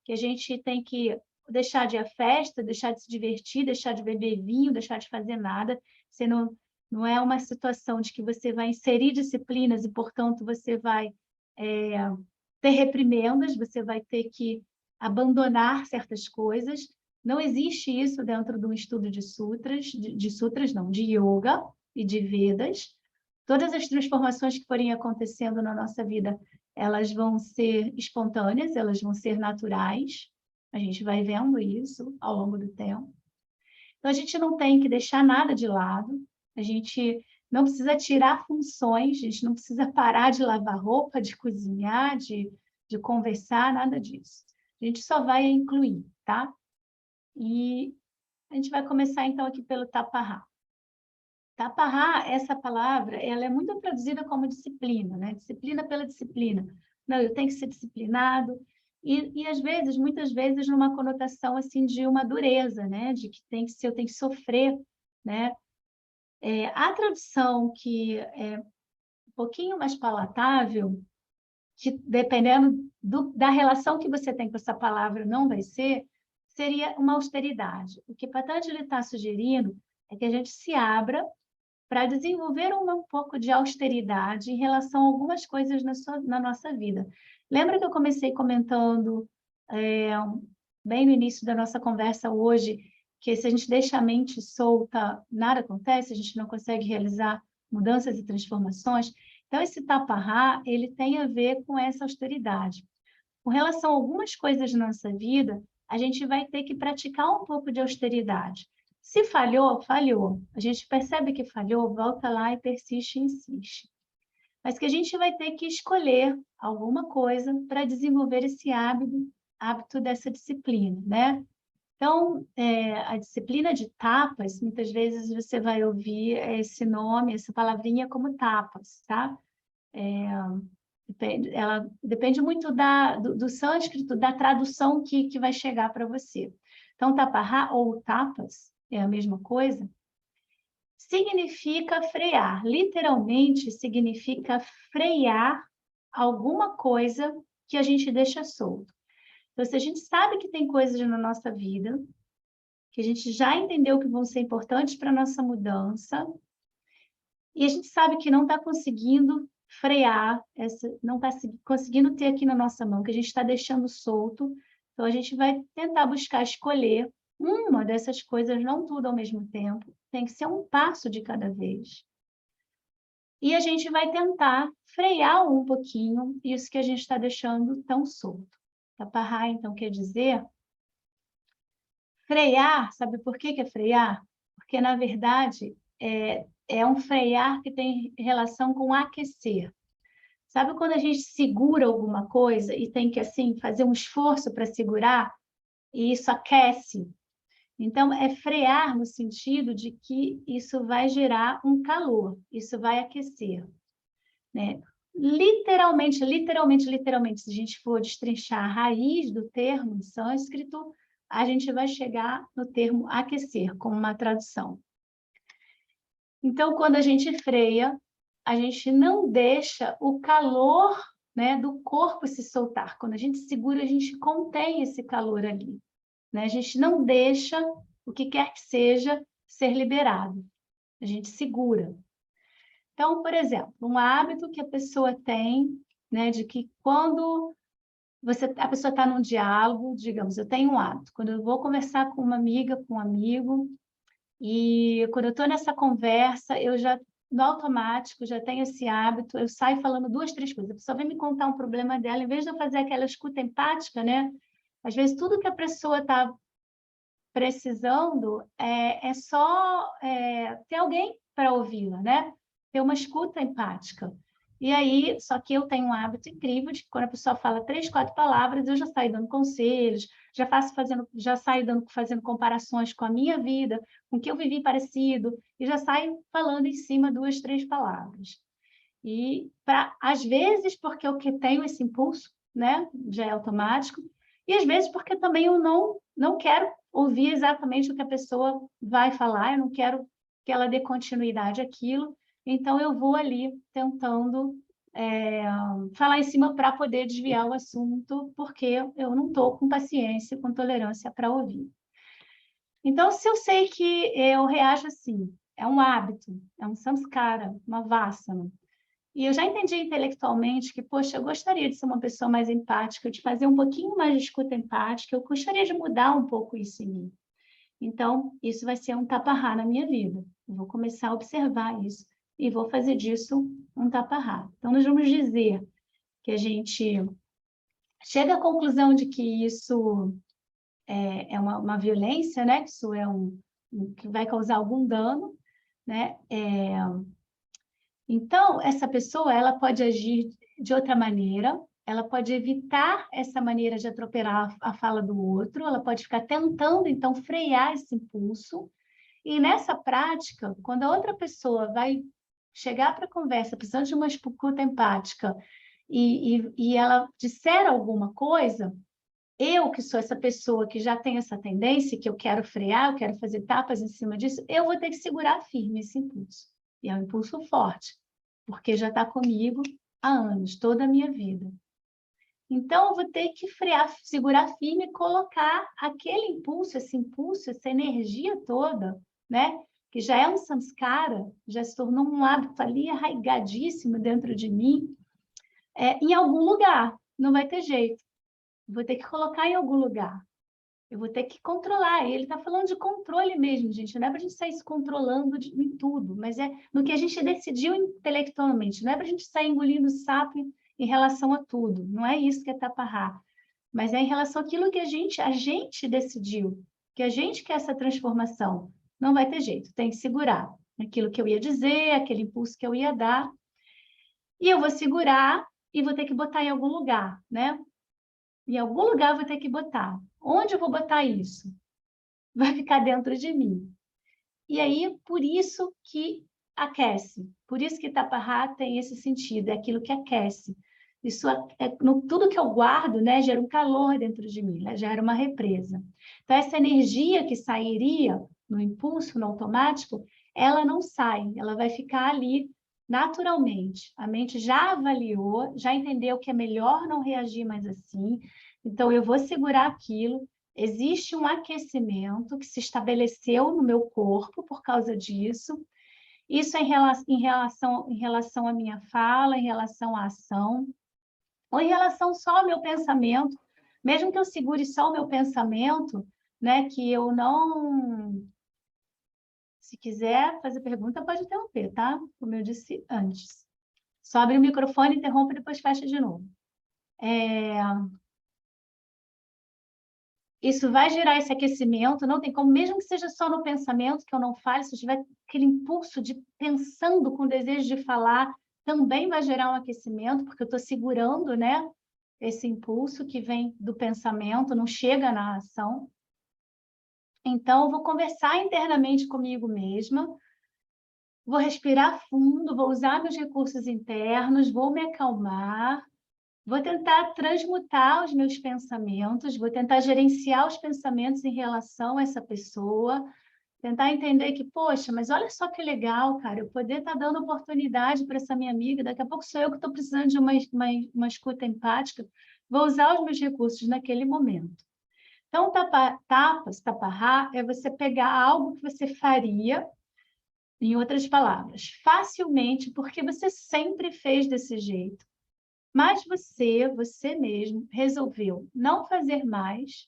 que a gente tem que deixar de ir à festa, deixar de se divertir, deixar de beber vinho, deixar de fazer nada. Você não é uma situação de que você vai inserir disciplinas e, portanto, você vai ter reprimendas, você vai ter que abandonar certas coisas. Não existe isso dentro de um estudo de sutras, de yoga e de Vedas. Todas as transformações que forem acontecendo na nossa vida, elas vão ser espontâneas, elas vão ser naturais. A gente vai vendo isso ao longo do tempo. Então, a gente não tem que deixar nada de lado, a gente não precisa tirar funções, a gente não precisa parar de lavar roupa, de cozinhar, de conversar, nada disso. A gente só vai incluir, tá? E a gente vai começar, então, aqui pelo Tapaha. Tapaha, essa palavra, ela é muito traduzida como disciplina, né? Disciplina pela disciplina. Não, eu tenho que ser disciplinado, E às vezes, muitas vezes, numa conotação assim de uma dureza, né? De que eu tenho que sofrer, né? A tradução que é um pouquinho mais palatável, que dependendo da relação que você tem com essa palavra, não vai ser, seria uma austeridade. O que Patanjali está sugerindo é que a gente se abra para desenvolver um pouco de austeridade em relação a algumas coisas na nossa vida. Lembra que eu comecei comentando bem no início da nossa conversa hoje, que se a gente deixa a mente solta, nada acontece, a gente não consegue realizar mudanças e transformações. Então, esse taparrá, ele tem a ver com essa austeridade. Com relação a algumas coisas na nossa vida, a gente vai ter que praticar um pouco de austeridade. Se falhou, falhou. A gente percebe que falhou, volta lá e persiste e insiste. Mas que a gente vai ter que escolher alguma coisa para desenvolver esse hábito dessa disciplina, né? Então, a disciplina de tapas, muitas vezes você vai ouvir esse nome, essa palavrinha como tapas, tá? Ela depende muito do sânscrito, da tradução que vai chegar para você. Então, taparrá ou tapas, é a mesma coisa, significa frear. Literalmente, significa frear alguma coisa que a gente deixa solto. Então, se a gente sabe que tem coisas na nossa vida, que a gente já entendeu que vão ser importantes para a nossa mudança, e a gente sabe que não está conseguindo frear, não está conseguindo ter aqui na nossa mão, que a gente está deixando solto, então a gente vai tentar buscar escolher uma dessas coisas, não tudo ao mesmo tempo, tem que ser um passo de cada vez. E a gente vai tentar frear um pouquinho isso que a gente está deixando tão solto. Taparrá, então, quer dizer frear. Sabe por que é frear? Porque, na verdade, é um frear que tem relação com aquecer. Sabe quando a gente segura alguma coisa e tem que, assim, fazer um esforço para segurar? E isso aquece. Então, é frear no sentido de que isso vai gerar um calor, isso vai aquecer, né? Literalmente, se a gente for destrinchar a raiz do termo em sânscrito, a gente vai chegar no termo aquecer, como uma tradução. Então, quando a gente freia, a gente não deixa o calor, né, do corpo se soltar. Quando a gente segura, a gente contém esse calor ali, né? A gente não deixa o que quer que seja ser liberado. A gente segura. Então, por exemplo, um hábito que a pessoa tem, né, de que quando a pessoa está num diálogo, digamos, eu tenho um hábito, quando eu vou conversar com uma amiga, com um amigo, e quando eu estou nessa conversa, eu já, no automático, já tenho esse hábito, eu saio falando 2, 3 coisas. A pessoa vem me contar um problema dela, em vez de eu fazer aquela escuta empática, né? Às vezes, tudo que a pessoa está precisando é só ter alguém para ouvi-la, né? Ter uma escuta empática. E aí, só que eu tenho um hábito incrível de que quando a pessoa fala 3, 4 palavras, eu já saio dando conselhos, já saio fazendo comparações com a minha vida, com o que eu vivi parecido, e já saio falando em cima 2, 3 palavras. E, às vezes, porque eu tenho esse impulso, né? Já é automático, e às vezes porque também eu não quero ouvir exatamente o que a pessoa vai falar, eu não quero que ela dê continuidade àquilo, então eu vou ali tentando falar em cima para poder desviar o assunto, porque eu não estou com paciência, com tolerância para ouvir. Então, se eu sei que eu reajo assim, é um hábito, é um samskara, uma vassana, e eu já entendi intelectualmente que, poxa, eu gostaria de ser uma pessoa mais empática, de fazer um pouquinho mais de escuta empática, eu gostaria de mudar um pouco isso em mim. Então, isso vai ser um taparrá na minha vida. Eu vou começar a observar isso e vou fazer disso um taparrá. Então, nós vamos dizer que a gente chega à conclusão de que isso é uma violência, né? Que isso que vai causar algum dano, né? Então, essa pessoa ela pode agir de outra maneira, ela pode evitar essa maneira de atropelar a fala do outro, ela pode ficar tentando, então, frear esse impulso. E nessa prática, quando a outra pessoa vai chegar para a conversa precisando de uma escuta empática e ela disser alguma coisa, eu que sou essa pessoa que já tem essa tendência, que eu quero frear, eu quero fazer tapas em cima disso, eu vou ter que segurar firme esse impulso. E é um impulso forte, porque já está comigo há anos, toda a minha vida. Então, eu vou ter que frear, segurar firme e colocar aquele impulso, essa energia toda, né? Que já é um samskara, já se tornou um hábito ali arraigadíssimo dentro de mim, em algum lugar. Não vai ter jeito. Vou ter que colocar em algum lugar. Eu vou ter que controlar. E ele está falando de controle mesmo, gente. Não é para a gente sair se controlando em tudo, mas é no que a gente decidiu intelectualmente. Não é para a gente sair engolindo sapo em relação a tudo. Não é isso que é taparrar. Mas é em relação àquilo que a gente decidiu, que a gente quer essa transformação. Não vai ter jeito, tem que segurar aquilo que eu ia dizer, aquele impulso que eu ia dar. E eu vou segurar e vou ter que botar em algum lugar, né? Em algum lugar eu vou ter que botar. Onde eu vou botar isso? Vai ficar dentro de mim. E aí, por isso que aquece. Por isso que taparrá tem esse sentido, é aquilo que aquece. Isso tudo que eu guardo, né, gera um calor dentro de mim, né, gera uma represa. Então, essa energia que sairia no impulso, no automático, ela não sai, ela vai ficar ali naturalmente. A mente já avaliou, já entendeu que é melhor não reagir mais assim, então eu vou segurar aquilo. Existe um aquecimento que se estabeleceu no meu corpo por causa disso. Isso é em relação à minha fala, em relação à ação, ou em relação só ao meu pensamento. Mesmo que eu segure só o meu pensamento, né, que eu não... Se quiser fazer pergunta, pode interromper, tá? Como eu disse antes. Só abre o microfone, interrompe e depois fecha de novo. Isso vai gerar esse aquecimento, não tem como, mesmo que seja só no pensamento, que eu não fale, se eu tiver aquele impulso de pensando com desejo de falar, também vai gerar um aquecimento, porque eu estou segurando, né, esse impulso que vem do pensamento, não chega na ação. Então, eu vou conversar internamente comigo mesma, vou respirar fundo, vou usar meus recursos internos, vou me acalmar, vou tentar transmutar os meus pensamentos, vou tentar gerenciar os pensamentos em relação a essa pessoa, tentar entender que, poxa, mas olha só que legal, cara, eu poder estar dando oportunidade para essa minha amiga, daqui a pouco sou eu que estou precisando de uma escuta empática, vou usar os meus recursos naquele momento. Então, taparrá, é você pegar algo que você faria, em outras palavras, facilmente, porque você sempre fez desse jeito, mas você mesmo, resolveu não fazer mais,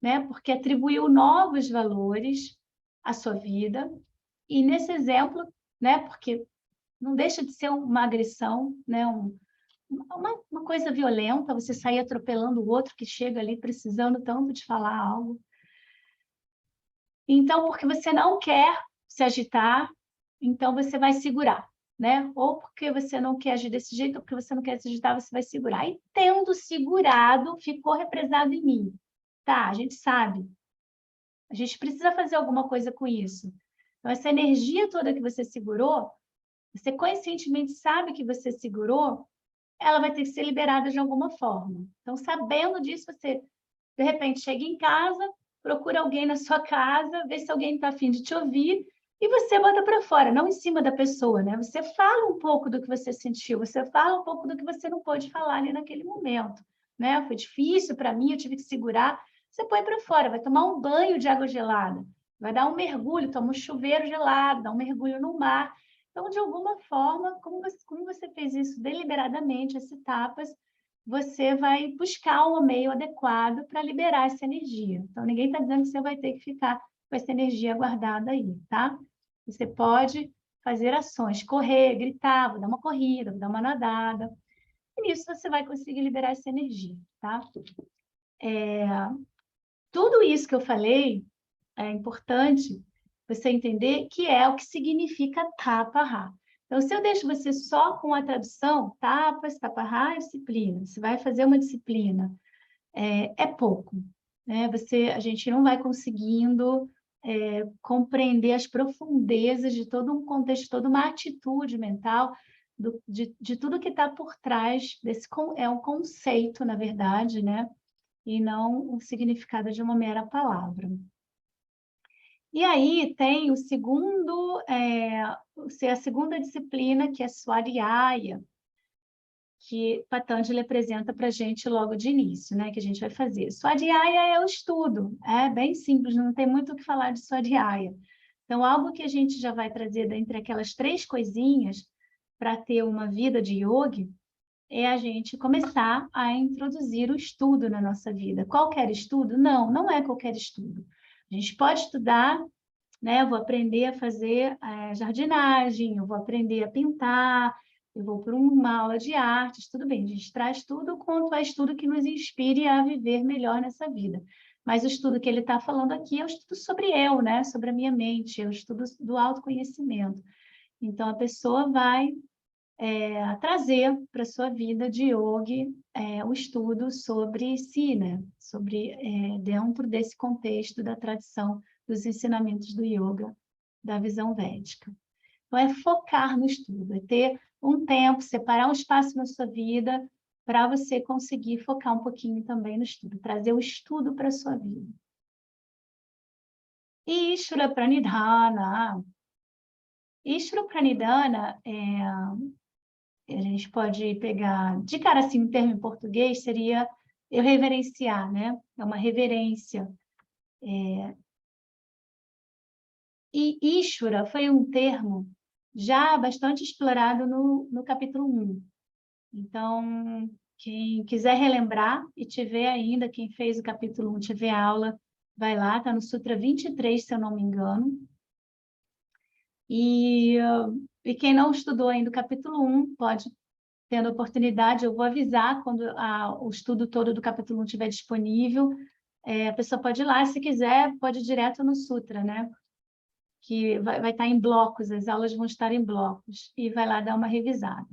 né? Porque atribuiu novos valores à sua vida. E nesse exemplo, né? Porque não deixa de ser uma agressão, né? Uma coisa violenta, você sair atropelando o outro que chega ali precisando tanto de falar algo. Então, porque você não quer se agitar, então você vai segurar, né? Ou porque você não quer agir desse jeito, ou porque você não quer se agitar, você vai segurar. E tendo segurado, ficou represado em mim. Tá, a gente sabe. A gente precisa fazer alguma coisa com isso. Então, essa energia toda que você segurou, você conscientemente sabe que você segurou, ela vai ter que ser liberada de alguma forma. Então, sabendo disso, você, de repente, chega em casa, procura alguém na sua casa, vê se alguém está a fim de te ouvir, e você bota para fora, não em cima da pessoa, né? Você fala um pouco do que você sentiu, você fala um pouco do que você não pôde falar ali naquele momento, né? Foi difícil para mim, eu tive que segurar. Você põe para fora, vai tomar um banho de água gelada, vai dar um mergulho, toma um chuveiro gelado, dá um mergulho no mar. Então, de alguma forma, como você fez isso deliberadamente, esse tapas, você vai buscar o meio adequado para liberar essa energia. Então, ninguém está dizendo que você vai ter que ficar com essa energia guardada aí, tá? Você pode fazer ações, correr, gritar, vou dar uma corrida, vou dar uma nadada. E nisso você vai conseguir liberar essa energia, tá? Tudo isso que eu falei é importante você entender que é o que significa taparrá. Então, se eu deixo você só com a tradução, tapas, taparrá, disciplina, você vai fazer uma disciplina, é pouco, né? A gente não vai conseguindo compreender as profundezas de todo um contexto, toda uma atitude mental, de tudo que está por trás desse, é um conceito, na verdade, né? e não o significado de uma mera palavra. E aí tem a segunda disciplina, que é Swadhyaya, que Patanjali apresenta para a gente logo de início, né, que a gente vai fazer. Swadhyaya é o estudo, é bem simples, não tem muito o que falar de Swadhyaya. Então, algo que a gente já vai trazer dentre aquelas 3 coisinhas para ter uma vida de yogi é a gente começar a introduzir o estudo na nossa vida. Qualquer estudo? Não, não é qualquer estudo. A gente pode estudar, né? Eu vou aprender a fazer jardinagem, eu vou aprender a pintar, eu vou para uma aula de artes, tudo bem, a gente traz tudo quanto é estudo que nos inspire a viver melhor nessa vida. Mas o estudo que ele está falando aqui é o estudo sobre eu, né? Sobre a minha mente, é o estudo do autoconhecimento. Então, a pessoa vai trazer para a sua vida de yogi o estudo sobre si, né? Dentro desse contexto da tradição dos ensinamentos do yoga, da visão védica. Então, é focar no estudo, é ter um tempo, separar um espaço na sua vida para você conseguir focar um pouquinho também no estudo, trazer o estudo para a sua vida. E Ishvara Pranidhana. Ishvara Pranidhana a gente pode pegar, de cara assim, um termo em português, seria eu reverenciar, né? É uma reverência. E Ishvara foi um termo já bastante explorado no capítulo 1. Então, quem quiser relembrar e tiver ainda, quem fez o capítulo 1, tiver aula, vai lá, está no Sutra 23, se eu não me engano. E quem não estudou ainda o capítulo 1, pode, tendo oportunidade, eu vou avisar quando o estudo todo do capítulo 1 estiver disponível. A pessoa pode ir lá, se quiser, pode ir direto no Sutra, né? Que vai estar em blocos, as aulas vão estar em blocos, e vai lá dar uma revisada.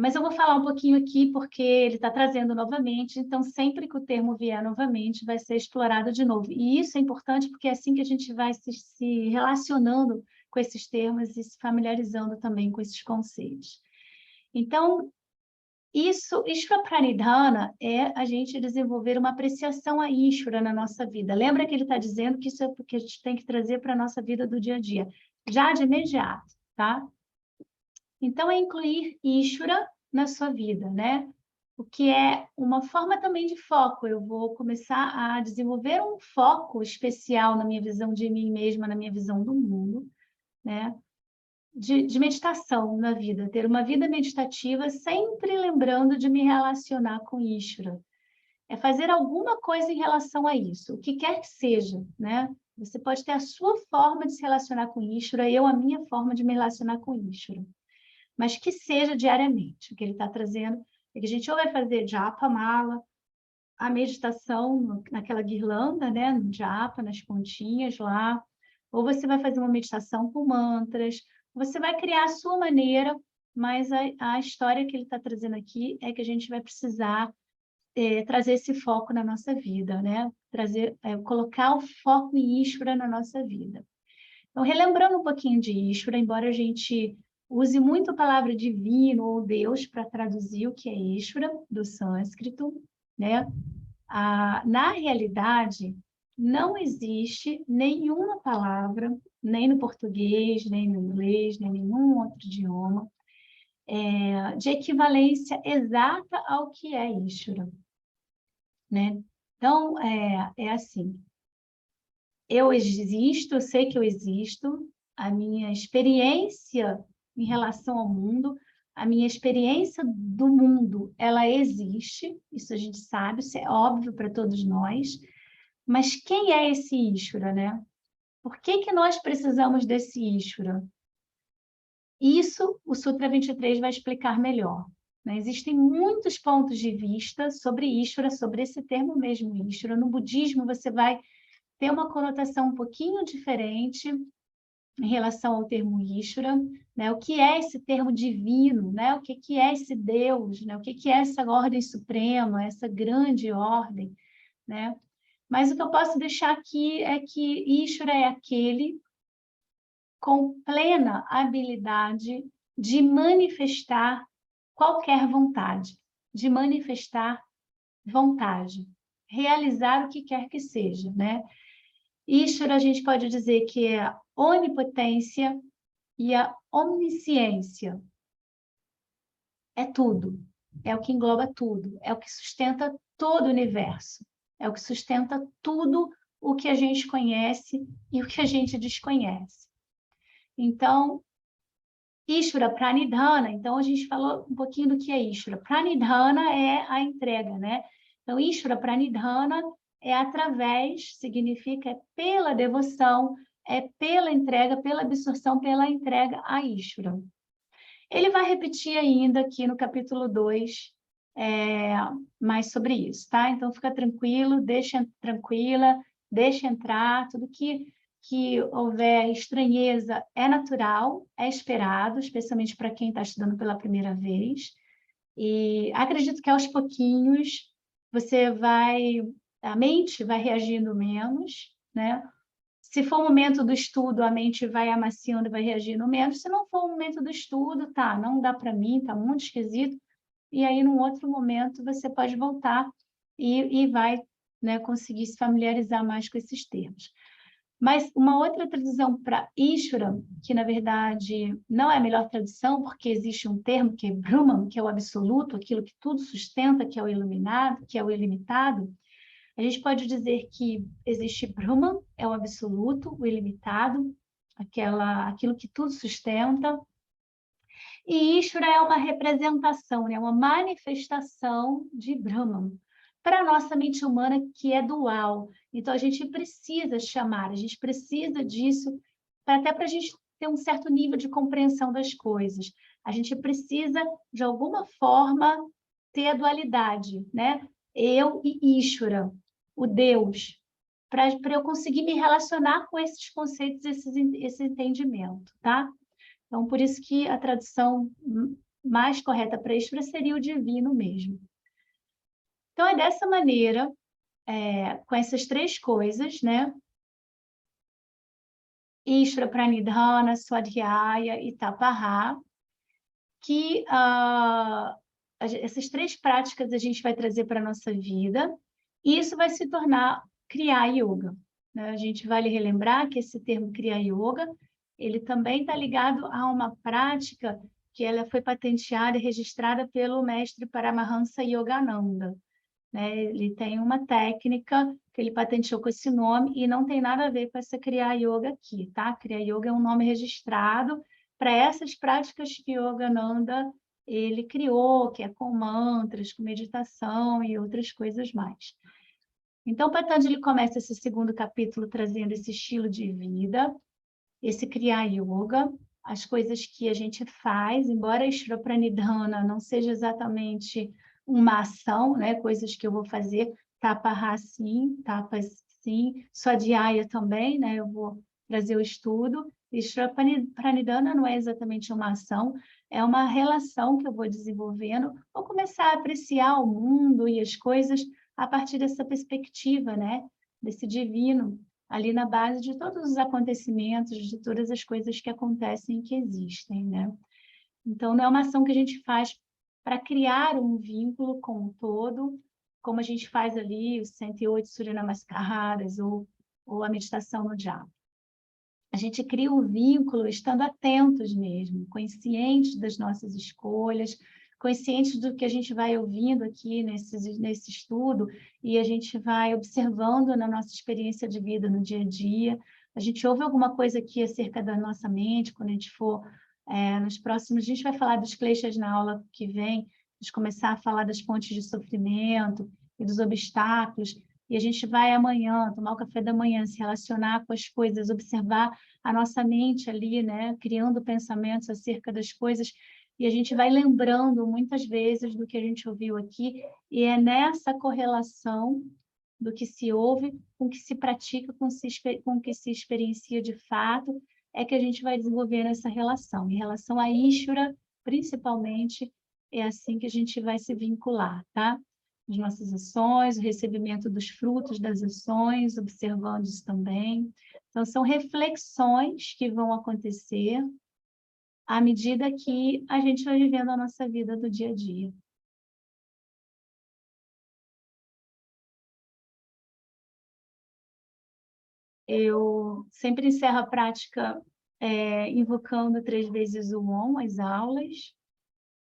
Mas eu vou falar um pouquinho aqui, porque ele está trazendo novamente, então sempre que o termo vier novamente, vai ser explorado de novo. E isso é importante, porque é assim que a gente vai se relacionando com esses termos e se familiarizando também com esses conceitos. Então, Ishvara Pranidhana é a gente desenvolver uma apreciação a Ishvara na nossa vida. Lembra que ele está dizendo que isso é o que a gente tem que trazer para a nossa vida do dia a dia, já de imediato, tá? Então, é incluir Ishvara na sua vida, né? O que é uma forma também de foco. Eu vou começar a desenvolver um foco especial na minha visão de mim mesma, na minha visão do mundo, né? De meditação na vida, ter uma vida meditativa, sempre lembrando de me relacionar com Ishvara. É fazer alguma coisa em relação a isso, o que quer que seja, né? Você pode ter a sua forma de se relacionar com Ishvara, eu a minha forma de me relacionar com Ishvara. Mas que seja diariamente. O que ele está trazendo é que a gente ou vai fazer japa mala, a meditação naquela guirlanda, né? No japa, nas pontinhas lá, ou você vai fazer uma meditação com mantras, você vai criar a sua maneira, mas a história que ele está trazendo aqui é que a gente vai precisar trazer esse foco na nossa vida, né? Colocar o foco em Ishvara na nossa vida. Então, relembrando um pouquinho de Ishvara, embora a gente use muito a palavra divino ou Deus para traduzir o que é Ishvara, do sânscrito, né? Na realidade, não existe nenhuma palavra, nem no português, nem no inglês, nem nenhum outro idioma, de equivalência exata ao que é Ishvara, né? Então, é assim, eu existo, eu sei que eu existo, a minha experiência em relação ao mundo, a minha experiência do mundo, ela existe, isso a gente sabe, isso é óbvio para todos nós, mas quem é esse Ishvara, né? Por que nós precisamos desse Ishvara? Isso o Sutra 23 vai explicar melhor, né? Existem muitos pontos de vista sobre Ishvara, sobre esse termo mesmo, Ishvara. No budismo, você vai ter uma conotação um pouquinho diferente em relação ao termo Ishvara, né? O que é esse termo divino, né? O que é esse Deus, né? O que é essa ordem suprema, essa grande ordem, né? Mas o que eu posso deixar aqui é que Ishvara é aquele com plena habilidade de manifestar qualquer vontade, de manifestar vontade, realizar o que quer que seja, né? Ishvara a gente pode dizer que é a onipotência e a omnisciência. É tudo, é o que engloba tudo, é o que sustenta todo o universo, é o que sustenta tudo o que a gente conhece e o que a gente desconhece. Então, Ishvara Pranidhana, então a gente falou um pouquinho do que é Ishvara. Pranidhana é a entrega, né? Então, Ishvara Pranidhana é através, significa é pela devoção, é pela entrega, pela absorção, pela entrega a Ishvara. Ele vai repetir ainda aqui no capítulo 2, mais sobre isso, tá? Então, fica tranquilo, tranquila, deixa entrar, tudo que houver estranheza é natural, é esperado, especialmente para quem está estudando pela primeira vez. E acredito que aos pouquinhos a mente vai reagindo menos, né? Se for o momento do estudo, a mente vai amaciando e vai reagindo menos. Se não for o momento do estudo, tá, não dá para mim, tá muito esquisito. E aí, num outro momento, você pode voltar e vai, né, conseguir se familiarizar mais com esses termos. Mas uma outra tradução para Ishvara, que na verdade não é a melhor tradução, porque existe um termo que é Brahman, que é o absoluto, aquilo que tudo sustenta, que é o iluminado, que é o ilimitado. A gente pode dizer que existe Brahman, é o absoluto, o ilimitado, aquilo que tudo sustenta. E Ishvara é uma representação, né? Uma manifestação de Brahman para a nossa mente humana, que é dual. Então, a gente precisa chamar, a gente precisa disso, até para a gente ter um certo nível de compreensão das coisas. A gente precisa, de alguma forma, ter a dualidade, né? Eu e Ishvara, o Deus, para eu conseguir me relacionar com esses conceitos, esse entendimento, tá? Então, por isso que a tradução mais correta para Ishvara seria o divino mesmo. Então, é dessa maneira, com essas três coisas, né? Ishvara, Pranidhana, Swadhyaya e Tapaha, que essas três práticas a gente vai trazer para a nossa vida, e isso vai se tornar Kriya Yoga, né? A gente vale relembrar que esse termo Kriya Yoga, ele também está ligado a uma prática que ela foi patenteada e registrada pelo mestre Paramahansa Yogananda, né? Ele tem uma técnica que ele patenteou com esse nome e não tem nada a ver com essa Kriya Yoga aqui, tá? Kriya Yoga é um nome registrado para essas práticas que Yogananda ele criou, que é com mantras, com meditação e outras coisas mais. Então, Patanjali começa esse segundo capítulo trazendo esse estilo de vida, esse Kriya Yoga, as coisas que a gente faz, embora Ishvara Pranidhana não seja exatamente uma ação, né? Coisas que eu vou fazer, tapas sim, Swadhyaya também, né? Eu vou trazer o estudo. Ishvara Pranidhana não é exatamente uma ação, é uma relação que eu vou desenvolvendo, vou começar a apreciar o mundo e as coisas a partir dessa perspectiva, né? Desse divino, ali na base de todos os acontecimentos, de todas as coisas que acontecem e que existem, né? Então, não é uma ação que a gente faz para criar um vínculo com o todo, como a gente faz ali os 108 Surya Namaskaras ou a meditação no japa. A gente cria um vínculo estando atentos mesmo, conscientes das nossas escolhas, conscientes do que a gente vai ouvindo aqui nesse estudo e a gente vai observando na nossa experiência de vida no dia a dia. A gente ouve alguma coisa aqui acerca da nossa mente, quando a gente for nos próximos, a gente vai falar dos kleshas na aula que vem, a gente começar a falar das fontes de sofrimento e dos obstáculos, e a gente vai amanhã tomar o café da manhã, se relacionar com as coisas, observar a nossa mente ali, né, criando pensamentos acerca das coisas, e a gente vai lembrando muitas vezes do que a gente ouviu aqui, e é nessa correlação do que se ouve com o que se pratica, com o que se experiencia de fato, é que a gente vai desenvolvendo essa relação. Em relação a Ishvara, principalmente, é assim que a gente vai se vincular, tá? As nossas ações, o recebimento dos frutos das ações, observando isso também. Então, são reflexões que vão acontecer à medida que a gente vai vivendo a nossa vida do dia a dia. Eu sempre encerro a prática invocando 3 vezes o OM, as aulas.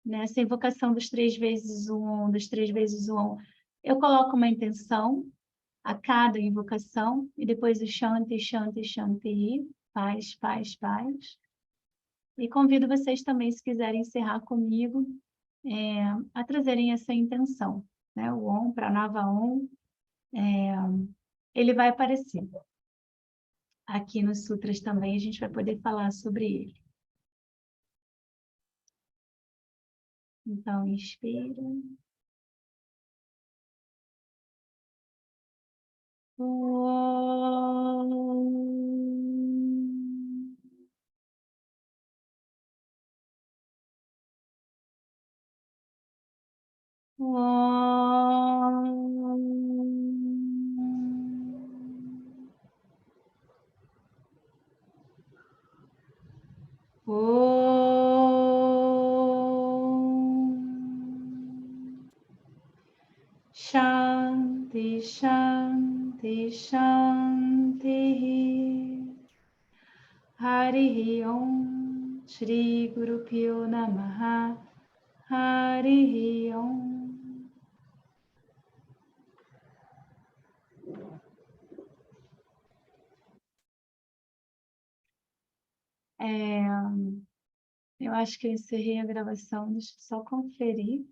Nessa invocação dos 3 vezes o OM, eu coloco uma intenção a cada invocação, e depois o Shanti, Shanti, Shanti, paz, paz, paz. E convido vocês também, se quiserem encerrar comigo, a trazerem essa intenção, né? O OM, Pranava OM, ele vai aparecer. Aqui nos sutras também a gente vai poder falar sobre ele. Então, inspira. Shanti, Shanti, Shanti. Harihi Om, Shri Guru Pyo Namaha. Harihi Om. Eu acho que eu encerrei a gravação, deixa eu só conferir.